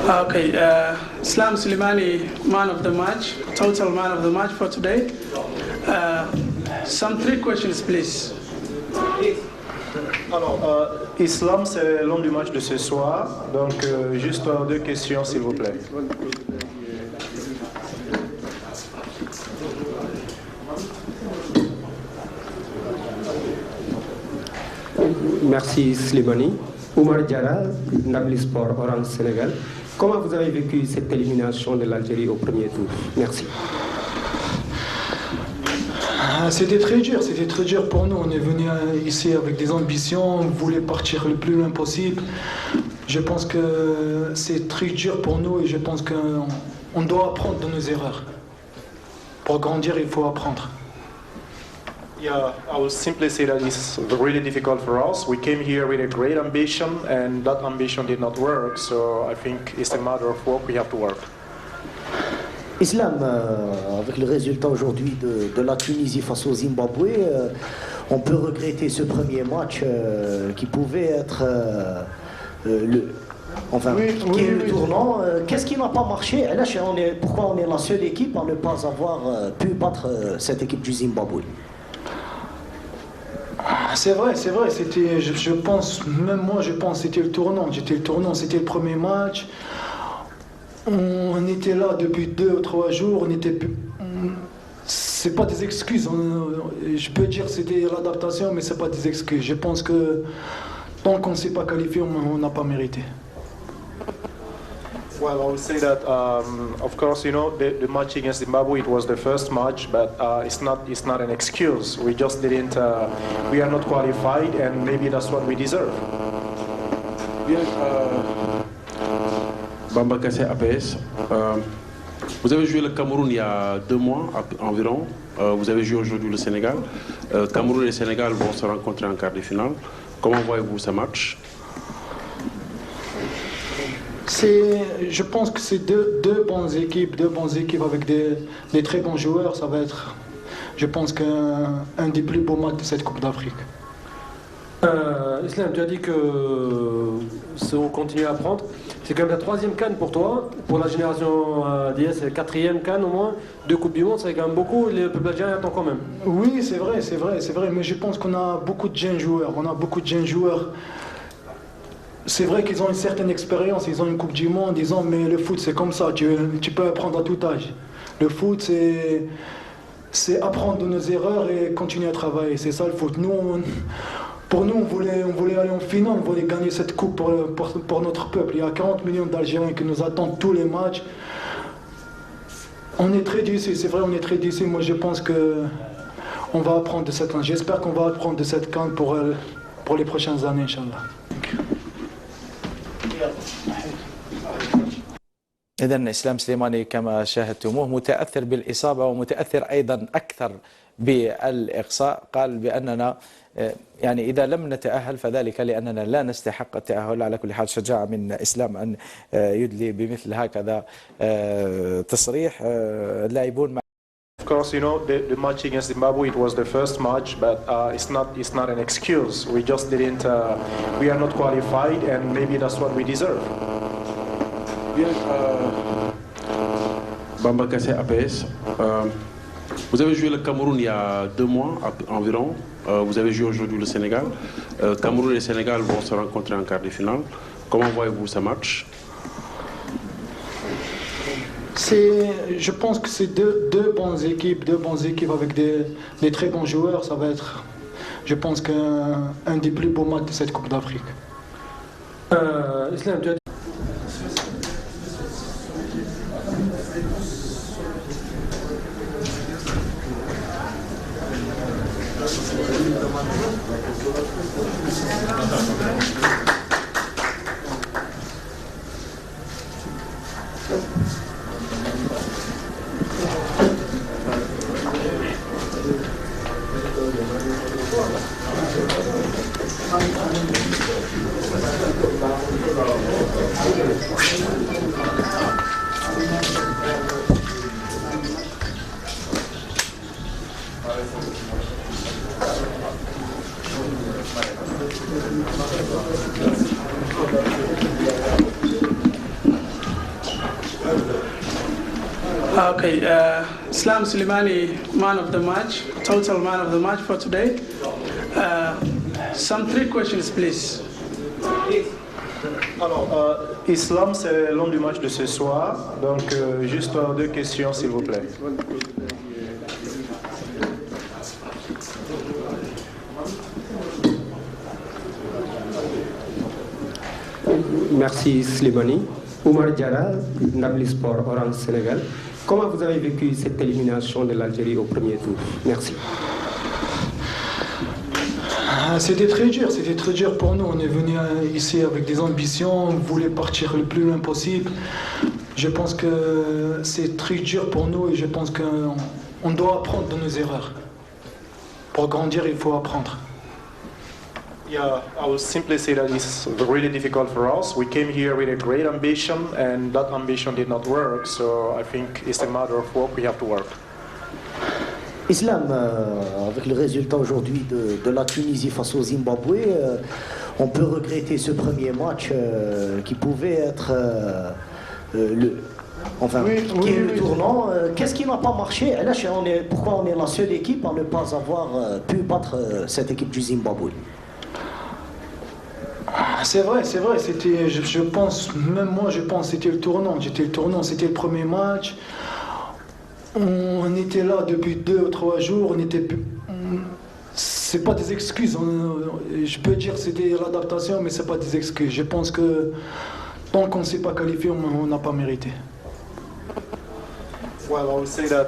Okay, Islam Slimani, man of the match, total man of the match for today. Some three questions, please. Alors, Islam, c'est l'homme du match de ce soir. Donc, juste deux questions, s'il vous plaît. Merci Slimani. Oumar Diarra, Nabli Sport, Orange Sénégal. Comment vous avez vécu cette élimination de l'Algérie au premier tour? Merci. C'était très dur pour nous. On est venu ici avec des ambitions, on voulait partir le plus loin possible. Je pense que c'est très dur pour nous et je pense qu'on doit apprendre de nos erreurs. Pour grandir, il faut apprendre. Yeah, I will simply say that it's really difficult for us. We came here with a great ambition and that ambition did not work. So I think it's a matter of work, we have to work. Islam, avec le résultat aujourd'hui de la Tunisie face au Zimbabwe, on peut regretter ce premier match qui pouvait être le tournant. Qu'est-ce qui n'a pas marché? Et là, pourquoi on est la seule équipe à ne pas avoir pu battre cette équipe du Zimbabwe? C'est vrai, c'était, je pense, même moi je pense c'était le tournant, c'était le premier match. On était là depuis 2 ou 3 jours, c'est pas des excuses, je peux dire que c'était l'adaptation, mais c'est pas des excuses. Je pense que tant qu'on ne s'est pas qualifié, on n'a pas mérité. Well, I would say that, of course, you know, the match against Zimbabwe, it was the first match, but it's not an excuse. We just didn't, we are not qualified, and maybe that's what we deserve. Bien, Bamba Kassé, APS. Vous avez joué le Cameroun il y a 2 mois environ. Vous avez joué aujourd'hui le Sénégal. Cameroun et le Sénégal vont se rencontrer en quart de finale. Comment voyez-vous ce match? Je pense que c'est deux bonnes équipes avec des très bons joueurs. Ça va être, je pense, un des plus beaux matchs de cette Coupe d'Afrique. Islam, tu as dit que on continue à apprendre. C'est quand même la 3e CAN pour toi, pour la génération d'IS, c'est la 4e CAN au moins. 2 Coupes du Monde, c'est quand même beaucoup. Le peuple algérien attend quand même. Oui, c'est vrai. Mais je pense qu'on a beaucoup de jeunes joueurs. C'est vrai qu'ils ont une certaine expérience, ils ont une Coupe du Monde, mais le foot c'est comme ça, tu peux apprendre à tout âge. Le foot c'est apprendre de nos erreurs et continuer à travailler, c'est ça le foot. Pour nous, on voulait aller en finale, on voulait gagner cette coupe pour notre peuple. Il y a 40 millions d'Algériens qui nous attendent tous les matchs. On est très déçus, c'est vrai, on est très déçus. Moi je pense qu'on va apprendre de cette CAN. J'espère qu'on va apprendre de cette CAN pour les prochaines années, Inch'Allah. إذن إسلام سليماني كما شاهدتموه متأثر بالإصابة ومتأثر أيضا أكثر بالإقصاء. قال بأننا يعني إذا لم نتأهل فذلك لأننا لا نستحق التأهل. على كل حال شجاعة من إسلام أن يدلي بمثل هكذا تصريح. اللاعبون مع Of course, you know, the match against Zimbabwe, it was the first match, but it's not an excuse. We just didn't, we are not qualified, and maybe that's what we deserve. Bien, Bamba Kassé, APS. Vous avez joué le Cameroun il y a 2 mois environ. Vous avez joué aujourd'hui le Sénégal. Cameroun et le Sénégal vont se rencontrer en quart de finale. Comment voyez-vous ce match? Je pense que c'est deux bonnes équipes avec des très bons joueurs. Ça va être, je pense, un des plus beaux matchs de cette Coupe d'Afrique. Islam, tu as Okay, Islam Slimani, man of the match, total man of the match for today. Some three questions, please. Alors, Islam, c'est l'homme du match de ce soir. Donc, juste deux questions, s'il vous plaît. Merci Slimani. Oumar Diarra, Nabli Sport, Orange Sénégal. Comment vous avez vécu cette élimination de l'Algérie au premier tour? Merci. C'était très dur pour nous. On est venu ici avec des ambitions, on voulait partir le plus loin possible. Je pense que c'est très dur pour nous et je pense qu'on doit apprendre de nos erreurs. Pour grandir, il faut apprendre. Yeah, I will simply say that it's really difficult for us. We came here with a great ambition, and that ambition did not work. So I think it's a matter of work. We have to work. Islam, avec le résultat aujourd'hui de la Tunisie face au Zimbabwe, on peut regretter ce premier match qui pouvait être le tournant. Qu'est-ce qui n'a pas marché? Pourquoi on est la seule équipe à ne pas avoir pu battre cette équipe du Zimbabwe? C'est vrai, c'était, je pense, même moi je pense c'était le tournant, c'était le premier match. On était là depuis 2 ou 3 jours, c'est pas des excuses, je peux dire que c'était l'adaptation, mais c'est pas des excuses. Je pense que tant qu'on ne s'est pas qualifié, on n'a pas mérité. Well, I would say that